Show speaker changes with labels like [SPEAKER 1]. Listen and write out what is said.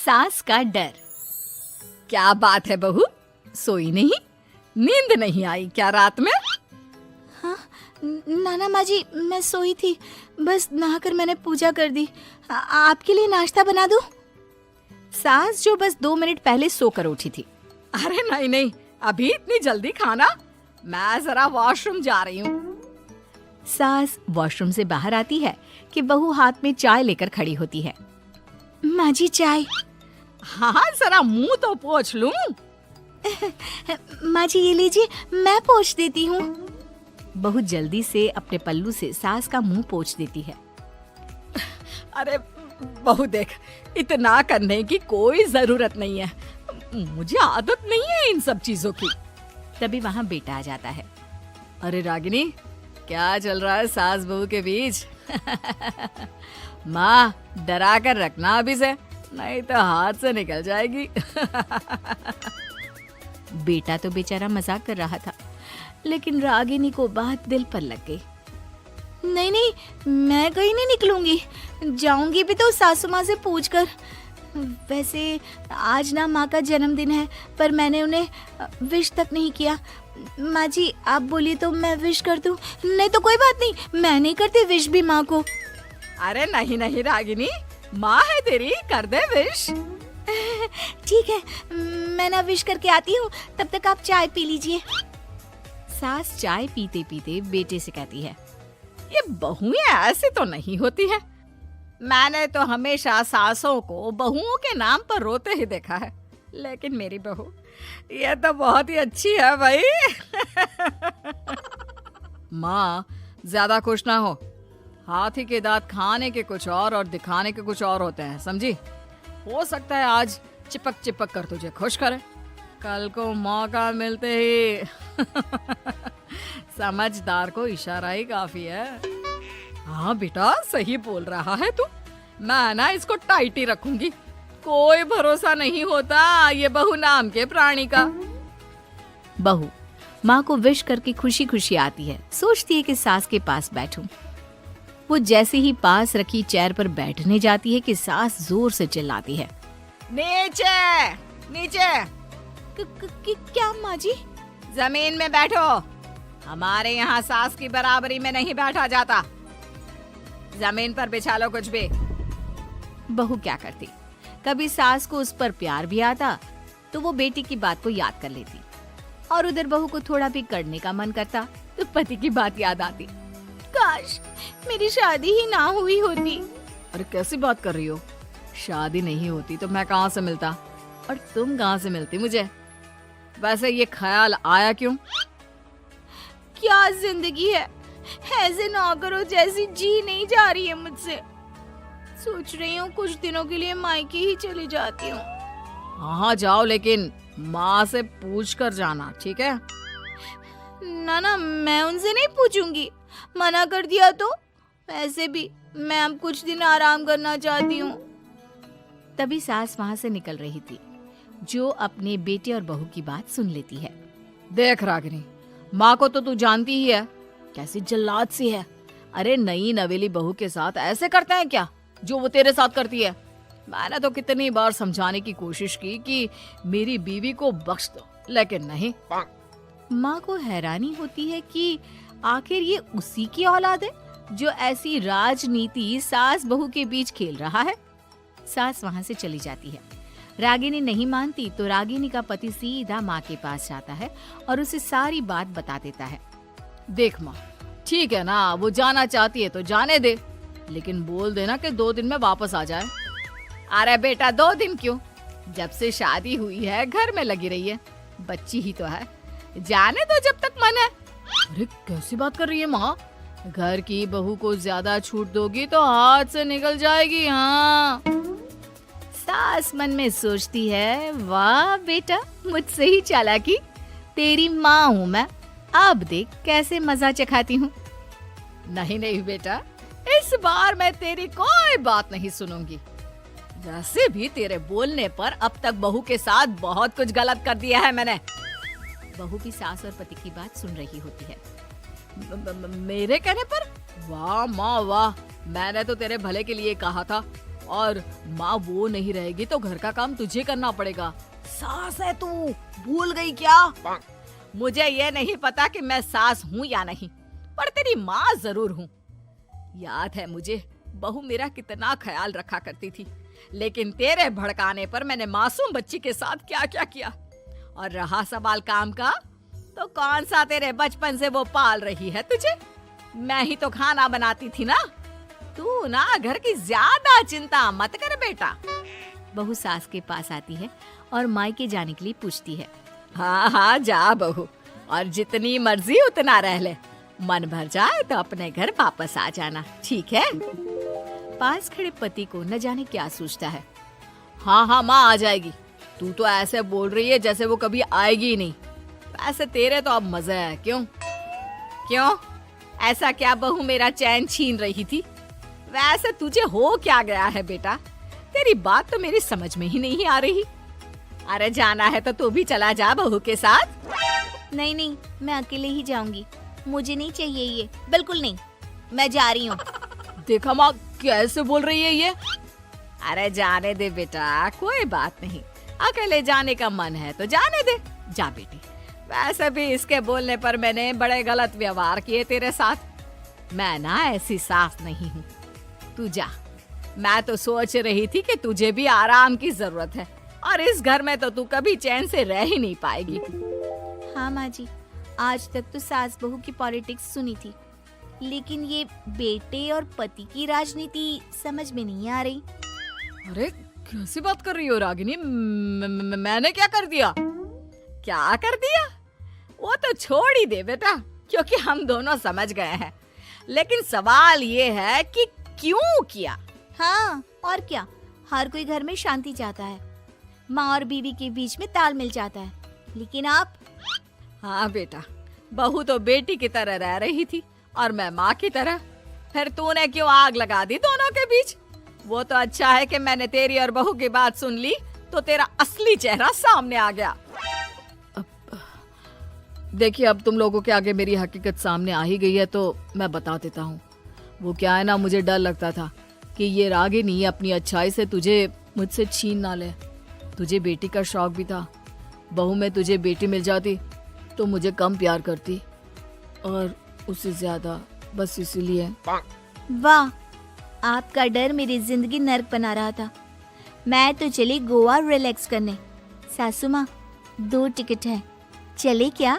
[SPEAKER 1] सास का डर। क्या बात है बहू, सोई नहीं? नींद नहीं आई क्या रात में?
[SPEAKER 2] हाँ नाना माँ जी, मैं सोई थी, बस नहाकर मैंने पूजा कर दी। आपके लिए नाश्ता बना दूं?
[SPEAKER 1] सास जो बस 2 मिनट पहले सोकर उठी थी। अरे नहीं नहीं, अभी इतनी जल्दी खाना? मैं जरा वॉशरूम जा रही हूँ। सास वॉशरूम से बाहर आती है कि बहू हाथ में चाय लेकर खड़ी होती है।
[SPEAKER 2] माँ जी चाय।
[SPEAKER 1] हाँ जरा मुंह तो पोंछ लूं।
[SPEAKER 2] माँ जी ये लीजिए, मैं पोंछ देती हूँ।
[SPEAKER 1] बहू जल्दी से अपने पल्लू से सास का मुंह पोंछ देती है। अरे बहू देख, इतना करने की कोई जरूरत नहीं है, मुझे आदत नहीं है इन सब चीजों की। तभी वहाँ बेटा आ जाता है। अरे रागिनी, क्या चल रहा है सास बहू के बीच? माँ डरा कर रखना अभी से, नहीं तो हाथ से निकल जाएगी। बेटा तो बेचारा मजाक कर रहा था, लेकिन रागिनी को बात दिल पर लग गई।
[SPEAKER 2] नहीं नहीं, मैं कहीं नहीं निकलूंगी, जाऊंगी भी तो सासू माँ से पूछकर। वैसे आज ना माँ का जन्मदिन है, पर मैंने उन्हें विश तक नहीं किया। माँ जी आप बोलिए तो मैं विश कर दूं? नहीं तो कोई बात नहीं, मैं नहीं करती विश भी माँ को।
[SPEAKER 1] अरे नहीं नहीं रागिनी, माँ है तेरी, कर दे विश।
[SPEAKER 2] ठीक है, मैं ना विश करके आती हूँ, तब तक आप चाय पी लीजिए।
[SPEAKER 1] सास चाय पीते पीते बेटे से कहती है, ये बहुएं ऐसे तो नहीं होती है। मैंने तो हमेशा सासों को बहुओं के नाम पर रोते ही देखा है, लेकिन मेरी बहू ये तो बहुत ही अच्छी है भाई। माँ ज्यादा खुश ना हो, हाथी के दांत खाने के कुछ और दिखाने के कुछ और होते हैं, समझी? हो सकता है आज चिपक चिपक कर तुझे खुश करे, कल को मौका मिलते ही। समझदार को इशारा ही काफी है। हाँ बेटा सही बोल रहा है तू, मैं ना इसको टाइट ही रखूंगी, कोई भरोसा नहीं होता ये बहू नाम के प्राणी का। बहू माँ को विश करके खुशी खुशी आती है, सोचती है कि सास के पास बैठूं। वो जैसे ही पास रखी चेयर पर बैठने जाती है कि सास जोर से चिल्लाती है, नीचे नीचे।
[SPEAKER 2] क्या माँ जी?
[SPEAKER 1] जमीन में बैठो, हमारे यहाँ सास की बराबरी में नहीं बैठा जाता, जमीन पर बिछा लो कुछ भी। बहू क्या करती, कभी सास को उस पर प्यार भी आता तो वो बेटी की बात को याद कर लेती, और उधर बहू को थोड़ा भी करने का मन करता तो पति की बात याद आती।
[SPEAKER 2] काश मेरी शादी ही ना हुई होती।
[SPEAKER 1] अरे कैसी बात कर रही हो, शादी नहीं होती तो मैं कहाँ से मिलता और तुम कहाँ से मिलती मुझे? वैसे ये ख्याल आया क्यों?
[SPEAKER 2] क्या जिंदगी है, ऐसे ना करो जैसी जी नहीं जा रही है मुझसे। सोच रही हूँ कुछ दिनों के लिए मायके ही चली जाती हूँ।
[SPEAKER 1] हाँ जाओ, लेकिन माँ से पूछ कर जाना, ठीक है?
[SPEAKER 2] ना मैं उनसे नहीं पूछूंगी, मना कर दिया तो। वैसे भी मैं अब कुछ दिन आराम करना चाहती हूँ।
[SPEAKER 1] तभी सास वहाँ से निकल रही थी, जो अपने बेटे और बहू की बात सुन लेती है। देख रागिनी, माँ को तो तू जानती ही है, कैसी जल्लाद सी है। अरे नई नवेली बहू के साथ ऐसे करते हैं क्या जो वो तेरे साथ करती है? मैंने तो कितनी बार समझाने की कोशिश की कि मेरी बीवी को बख्श दो, लेकिन नहीं। माँ को हैरानी होती है कि आखिर ये उसी की औलाद है जो ऐसी राजनीति सास बहू के बीच खेल रहा है। सास वहाँ से चली जाती है। रागिनी नहीं मानती तो रागिनी का पति सीधा माँ के पास जाता है और उसे सारी बात बता देता है। देख माँ, ठीक है ना, वो जाना चाहती है तो जाने दे, लेकिन बोल देना कि 2 दिन में वापस आ जाए। अरे बेटा 2 दिन क्यों, जब से शादी हुई है घर में लगी रही है, बच्ची ही तो है, जाने दो जब तक मन है। अरे कैसी बात कर रही है माँ, घर की बहू को ज्यादा छूट दोगी तो हाथ से निकल जाएगी। हाँ, सास मन में सोचती है, वाह बेटा मुझसे ही चालाकी, तेरी माँ हूँ मैं, अब देख कैसे मजा चखाती हूँ। नहीं नहीं बेटा, इस बार मैं तेरी कोई बात नहीं सुनूंगी। वैसे भी तेरे बोलने पर अब तक बहू के साथ बहुत कुछ गलत कर दिया है मैंने। बहू भी सास और पति की बात सुन रही होती है। मेरे कहने पर? वाह माँ वाह, मैंने तो तेरे भले के लिए कहा था, और माँ वो नहीं रहेगी तो घर का काम तुझे करना पड़ेगा। सास है तू, भूल गई क्या? मुझे ये नहीं पता कि मैं सास हूँ या नहीं, पर तेरी माँ जरूर हूँ। याद है मुझे बहू मेरा कितना ख्याल रखा करती थी, लेकिन तेरे भड़काने पर मैंने मासूम बच्ची के साथ क्या क्या किया। और रहा सवाल काम का, तो कौन सा तेरे बचपन से वो पाल रही है तुझे? मैं ही तो खाना बनाती थी ना। तू ना घर की ज्यादा चिंता मत कर बेटा।
[SPEAKER 2] बहू सास के पास आती है और मायके जाने के लिए पूछती है।
[SPEAKER 1] हाँ हाँ जा बहू, और जितनी मर्जी उतना रह ले। मन भर जाए तो अपने घर वापस आ जाना, ठीक है?
[SPEAKER 2] पास खड़े पति को न जाने क्या सोचता है।
[SPEAKER 1] हाँ हाँ माँ आ जाएगी। तू तो ऐसे बोल रही है जैसे वो कभी आएगी ही नहीं। वैसे तेरे तो अब मजे है। क्यों क्यों ऐसा क्या बहू मेरा चैन छीन रही थी? वैसे तुझे हो क्या गया है बेटा? तेरी बात तो मेरी समझ में ही नहीं आ रही। अरे जाना है तो तू भी चला जा बहू के साथ।
[SPEAKER 2] नहीं नहीं, मैं अकेले ही जाऊंगी। मुझे नहीं चाहिए ये, बिल्कुल नहीं। मैं जा रही हूँ।
[SPEAKER 1] देखा माँ कैसे बोल रही है ये। अरे जाने दे बेटा, कोई बात नहीं। अकेले जाने का मन है तो जाने दे। जा बेटी। वैसे भी इसके बोलने पर मैंने बड़े गलत व्यवहार किए तेरे साथ। मैं ना ऐसी सास नहीं हूँ। तू जा। मैं तो सोच रही थी कि तुझे भी आराम की जरूरत है, और इस घर में तो तू कभी चैन से रह ही नहीं पाएगी।
[SPEAKER 2] हाँ माँ जी, आज तक तो सास बहू की पॉलिटिक्स सुनी थी, लेकिन ये बेटे और पति की राजनीति समझ में नहीं आ रही।
[SPEAKER 1] अरे कैसी बात कर रही हो रागिनी? मैंने क्या कर दिया? क्या कर दिया? वो तो छोड़ ही दे बेटा, क्योंकि हम दोनों समझ गए हैं। लेकिन सवाल ये है कि क्यों किया?
[SPEAKER 2] हाँ और क्या, हर कोई घर में शांति चाहता है, माँ और बीवी के बीच में तालमेल चाहता है, लेकिन आप?
[SPEAKER 1] हाँ बेटा, बहू तो बेटी की तरह रह रही थी और मैं माँ की तरह। फिर तूने क्यों आग लगा दी दोनों के बीच? वो तो अच्छा है कि मैंने तेरी और बहू की बात सुन ली, तो तेरा असली चेहरा सामने आ गया। देखिए अब तुम लोगों के आगे मेरी हकीकत सामने आ ही गई है तो मैं बता देता हूँ। वो क्या है ना, मुझे डर लगता था कि ये रागिनी अपनी अच्छाई से तुझे मुझसे छीन ना ले। तुझे बेटी का शौक भी था। बहू में तुझे बेटी मिल जाती तो मुझे कम प्यार करती, और उससे ज्यादा, बस इसीलिए।
[SPEAKER 2] वाह, आपका डर मेरी जिंदगी नर्क बना रहा था। मैं तो चली गोवा रिलैक्स करने। सासू माँ, 2 टिकट है, चले क्या?